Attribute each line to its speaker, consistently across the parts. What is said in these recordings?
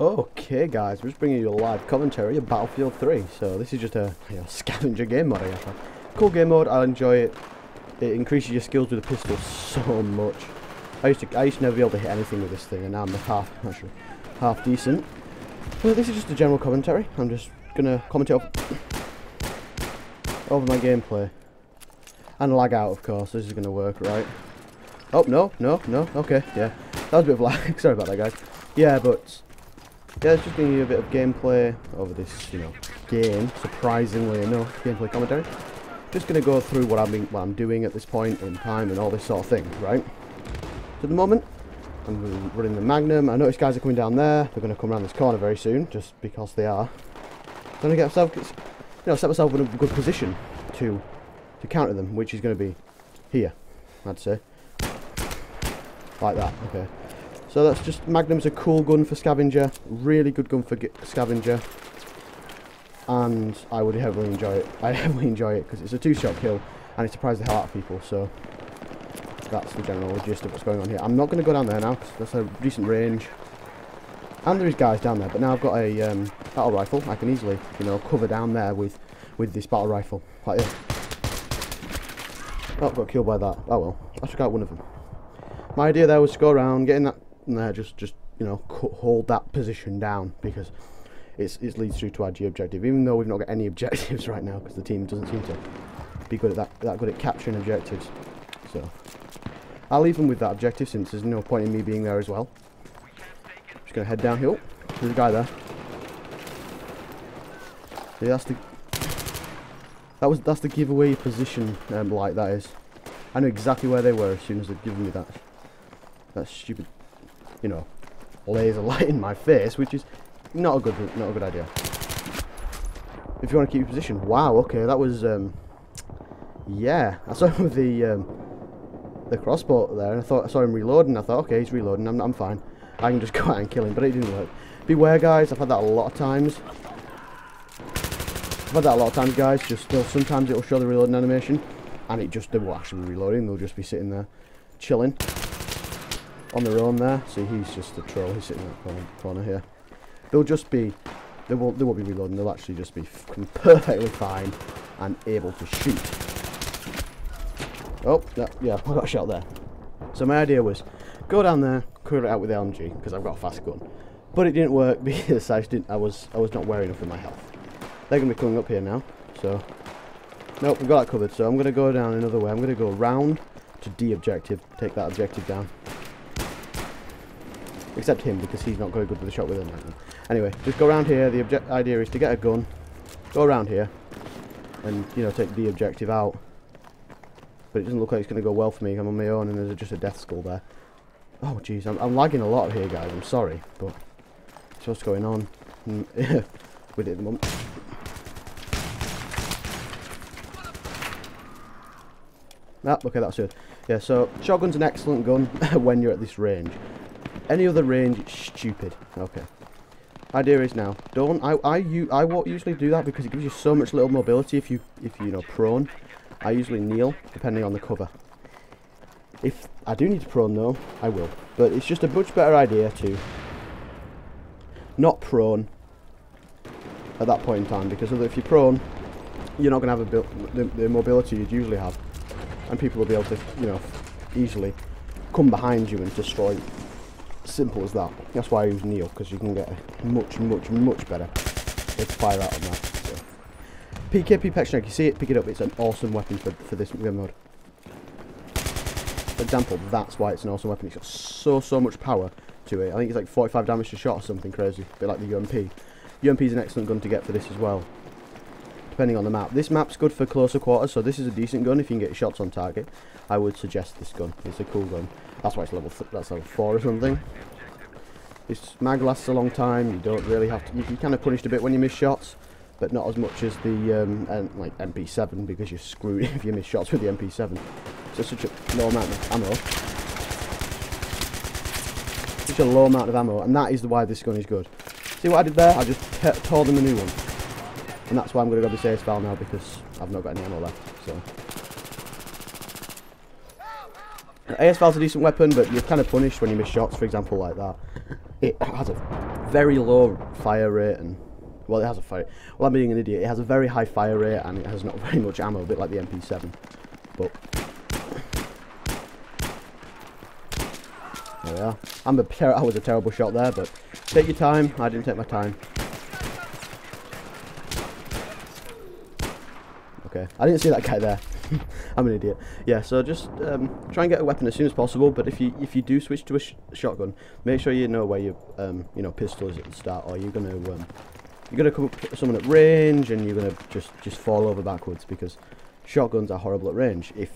Speaker 1: Okay guys, we're just bringing you a live commentary of Battlefield 3. So this is just a scavenger game mode, I guess. Cool game mode, I enjoy it. It increases your skills with the pistol so much. I used to never be able to hit anything with this thing, and now I'm half decent. But this is just a general commentary. I'm just gonna commentate over my gameplay. And lag out, of course. This is gonna work, right? Oh, no. Okay, yeah. That was a bit of lag. Sorry about that, guys. Yeah, but yeah, it's just giving you a bit of gameplay over this, game. Surprisingly enough, gameplay commentary. Just gonna go through what I'm doing at this point in time and all this sort of thing, right? So at the moment, I'm running the Magnum. I notice guys are coming down there. They're gonna come around this corner very soon, just because they are. I'm gonna get myself, set myself in a good position to counter them, which is gonna be here, I'd say, like that. Okay. So that's just, Magnum's a cool gun for scavenger, really good gun for scavenger, and I would heavily enjoy it. I heavily enjoy it because it's a two-shot kill and it surprises the hell out of people. So that's the general gist of what's going on here. I'm not going to go down there now because that's a decent range, and there is guys down there. But now I've got a battle rifle. I can easily, cover down there with this battle rifle like this. Oh, got killed by that. Oh well, I took out one of them. My idea there was to go around, get in that. There, just hold that position down because it leads through to our G objective. Even though we've not got any objectives right now because the team doesn't seem to be good at that good at capturing objectives. So I'll leave them with that objective since there's no point in me being there as well. Just gonna head downhill. There's a guy there. Yeah, that's the giveaway position light. That is. I knew exactly where they were as soon as they'd given me that stupid, laser light in my face, which is not a good idea. If you want to keep your position. Wow, okay, that was yeah. I saw him with the crossbow there, and I saw him reloading. I thought, okay, he's reloading. I'm fine. I can just go out and kill him, but it didn't work. Beware, guys. I've had that a lot of times. Guys. Sometimes it'll show the reloading animation, and they won't actually be reloading. They'll just be sitting there, chilling on their own there. See, he's just a troll. He's sitting in that corner here. They won't be reloading. They'll actually just be perfectly fine and able to shoot. Oh, yeah, I got a shot there. So my idea was go down there, clear it out with the LMG because I've got a fast gun. But it didn't work because I was not wearing enough of my health. They're gonna be coming up here now. So nope, we've got that covered. So I'm gonna go down another way. I'm gonna go round to D objective, take that objective down. Except him, because he's not very good with a shot with a Magnum. Anyway, just go around here. The idea is to get a gun, go around here, and take the objective out. But it doesn't look like it's going to go well for me. I'm on my own, and there's just a death skull there. Oh jeez, I'm lagging a lot here, guys. I'm sorry, but that's what's going on with it at the moment. Okay, that's good. Yeah, so shotgun's an excellent gun when you're at this range. Any other range, it's stupid. Okay. Idea is now, I won't usually do that because it gives you so much little mobility if you prone. I usually kneel depending on the cover. If I do need to prone though, I will. But it's just a much better idea to not prone at that point in time, because if you're prone, you're not going to have the mobility you'd usually have, and people will be able to easily come behind you and destroy you. Simple as that. That's why I use kneel, because you can get a much better fire out of that. So. PKP Pec Strike, you see it, pick it up. It's an awesome weapon for this game mode. For example, that's why it's an awesome weapon. It's got so much power to it. I think it's like 45 damage to shot or something crazy, a bit like the UMP. UMP is an excellent gun to get for this as well, depending on the map. This map's good for closer quarters, so this is a decent gun if you can get shots on target. I would suggest this gun. It's a cool gun. That's why it's level 4 or something. This mag lasts a long time. You don't really have to. You're kind of punished a bit when you miss shots, but not as much as the like MP7, because you're screwed if you miss shots with the MP7. It's such a low amount of ammo. Such a low amount of ammo, and that is why this gun is good. See what I did there? I just tore them a new one, and that's why I'm going to go this ace file now, because I've not got any ammo left. So AS-Val's a decent weapon, but you're kind of punished when you miss shots, for example, like that. It has a very low fire rate, and well, it has a fire. Well, I'm being an idiot. It has a very high fire rate, and it has not very much ammo, a bit like the MP7. But there we are. I was a terrible shot there, but take your time. I didn't take my time. Okay, I didn't see that guy there. I'm an idiot. Yeah, so just try and get a weapon as soon as possible. But if you do switch to a shotgun, make sure you know where your pistol is at the start, or you're gonna come up to someone at range and you're gonna just fall over backwards, because shotguns are horrible at range. If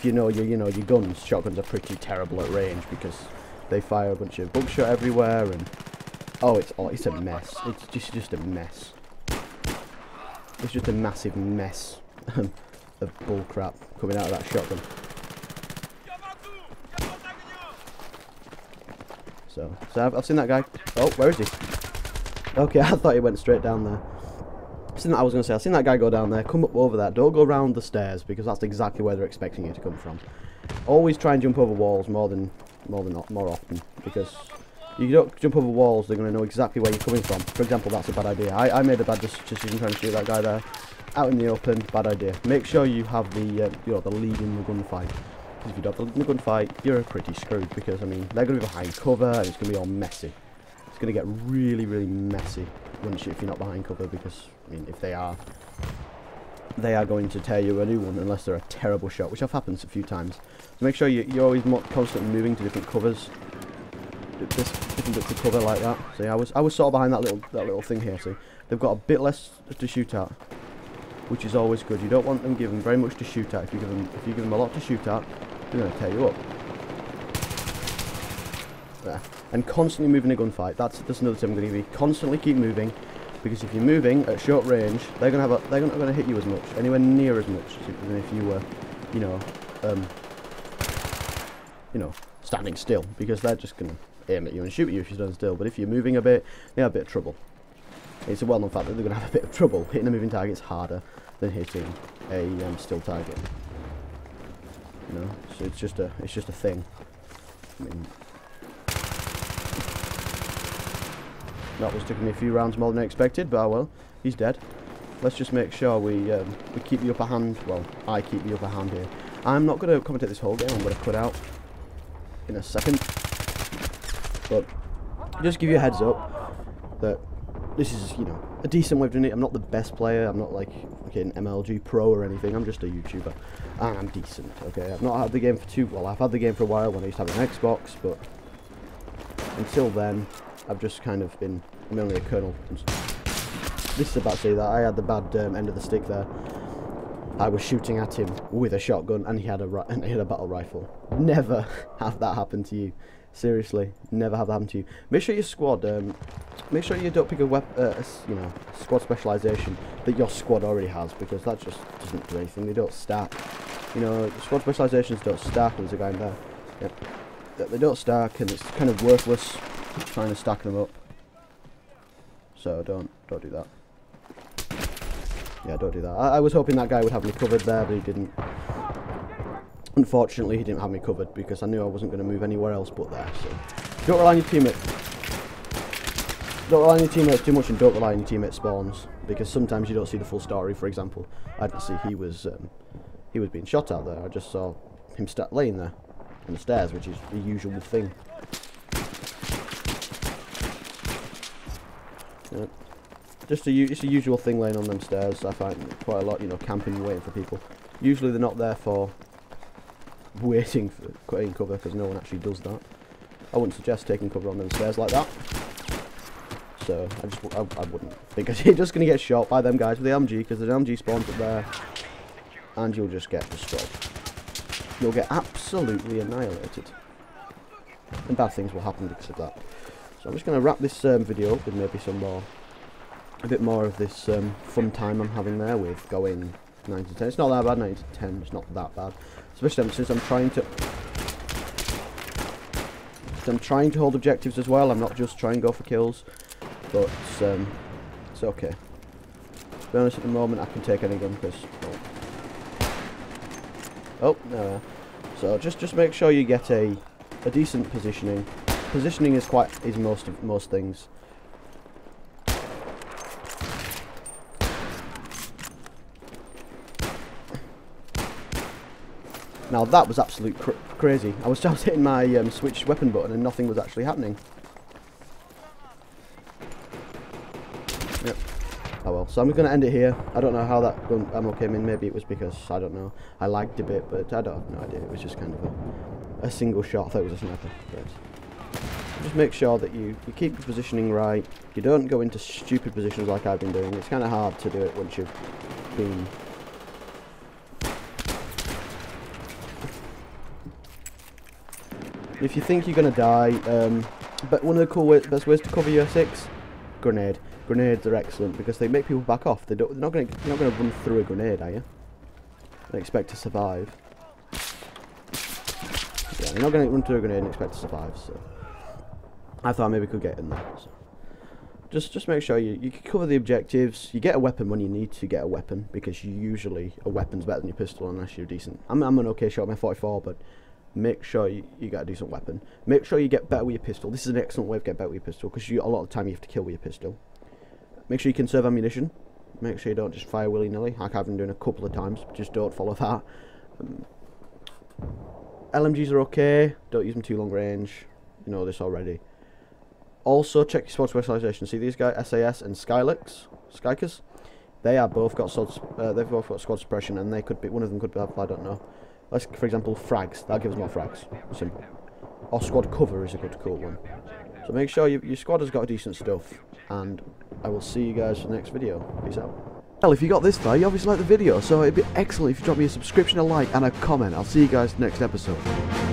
Speaker 1: you know your guns, shotguns are pretty terrible at range because they fire a bunch of buckshot everywhere, and oh, it's a mess. It's just a mess. It's just a massive mess of bullcrap coming out of that shotgun. So I've seen that guy. Oh, where is he? Okay, I thought he went straight down there. I've seen that guy go down there. Come up over that. Don't go around the stairs, because that's exactly where they're expecting you to come from. Always try and jump over walls more often, because you don't jump over walls, they're going to know exactly where you're coming from. For example, that's a bad idea. I made a bad decision trying to shoot that guy there. Out in the open, bad idea. Make sure you have the the lead in the gunfight. Because if you don't have the gunfight, you're pretty screwed, because, I mean, they're going to be behind cover, and it's going to be all messy. It's going to get really, really messy if you're not behind cover, because, I mean, if they are going to tear you a new one unless they're a terrible shot, which have happened a few times. So make sure you're always constantly moving to different covers. Different bits of cover like that. See, I was sort of behind that little thing here. See, they've got a bit less to shoot at, which is always good. You don't want them giving very much to shoot at. If you give them a lot to shoot at, they're going to tear you up. There. And constantly moving a gunfight. That's another tip I'm going to give you. Constantly keep moving, because if you're moving at short range, they're not going to hit you as much, anywhere near as much than if you were, standing still, because they're just going to aim at you and shoot at you if you stand still. But if you're moving a bit, they have a bit of trouble. It's a well-known fact that they're going to have a bit of trouble. Hitting a moving target is harder than hitting a still target. So it's just a thing. I mean, that was taking me a few rounds more than I expected, but oh well, he's dead. Let's just make sure we keep the upper hand. Well, I keep the upper hand here. I'm not going to commentate this whole game. I'm going to cut out in a second. But just give you a heads up that this is, a decent way of doing it. I'm not the best player. I'm not like an MLG pro or anything. I'm just a YouTuber, and I'm decent. Okay, I've not had the game I've had the game for a while when I used to have an Xbox, but until then, I've just kind of been. I'm only a colonel. This is about to say that I had the bad end of the stick there. I was shooting at him with a shotgun, and he had a battle rifle. Never have that happen to you. Seriously, never have that happen to you. Make sure your squad, make sure you don't pick a squad specialization that your squad already has, because that just doesn't do anything. They don't stack. Squad specializations don't stack. There's a guy in there. Yep. They don't stack, and it's kind of worthless trying to stack them up. So don't do that. Yeah, don't do that. I was hoping that guy would have me covered there, but he didn't. Unfortunately, he didn't have me covered, because I knew I wasn't going to move anywhere else but there. So don't rely on your teammate. Don't rely on your teammates too much, and don't rely on your teammate spawns, because sometimes you don't see the full story. For example, I didn't see he was being shot out there. I just saw him laying there on the stairs, which is the usual thing. Yeah. It's a usual thing laying on them stairs. I find quite a lot, camping and waiting for people. Usually they're not there for waiting for taking cover, because no one actually does that. I wouldn't suggest taking cover on them stairs like that. So I wouldn't, because you're just going to get shot by them guys with the LMG, because the LMG spawns up there, and you'll just get destroyed. You'll get absolutely annihilated, and bad things will happen because of that. So I'm just going to wrap this video up with maybe a bit more of this fun time I'm having there with going 9 to 10. It's not that bad, 9 to 10. It's not that bad, especially since I'm trying to hold objectives as well. I'm not just trying to go for kills, but it's okay. be honest, at the moment I can take any gun because... Oh, no. So just make sure you get a decent positioning. Positioning is most things. Now that was absolute crazy. I was hitting my switch weapon button and nothing was actually happening. Yep. Oh well, so I'm going to end it here. I don't know how that gun ammo came in. Maybe it was because, I don't know, I lagged a bit, but I don't have no idea. It was just kind of a single shot. I thought it was a sniper. But just make sure that you keep your positioning right. You don't go into stupid positions like I've been doing. It's kind of hard to do it once you've been... If you think you're going to die, but one of the best ways to cover your 6, grenade. Grenades are excellent because they make people back off. They're not going to run through a grenade, are you? And expect to survive. Yeah, you're not going to run through a grenade and expect to survive. So I thought maybe we could get in there. So just make sure you cover the objectives. You get a weapon when you need to get a weapon because usually a weapon's better than your pistol unless you're decent. I'm an okay shot with my 44, but make sure you get a decent weapon. Make sure you get better with your pistol. This is an excellent way of getting better with your pistol because a lot of the time you have to kill with your pistol. Make sure you conserve ammunition. Make sure you don't just fire willy-nilly, like I've been doing a couple of times. Just don't follow that. LMGs are okay. Don't use them too long range. You know this already. Also, check your sword specialization. See these guys, SAS and Skykers? They are both got they've both got squad suppression, and they could be one of them could have, I don't know. Let's, for example, frags. That gives more frags. Simple. Or squad cover is a good cool one. So make sure your squad has got decent stuff, and I will see you guys for the next video. Peace out. Well, if you got this far, you obviously like the video, so it'd be excellent if you drop me a subscription, a like, and a comment. I'll see you guys next episode.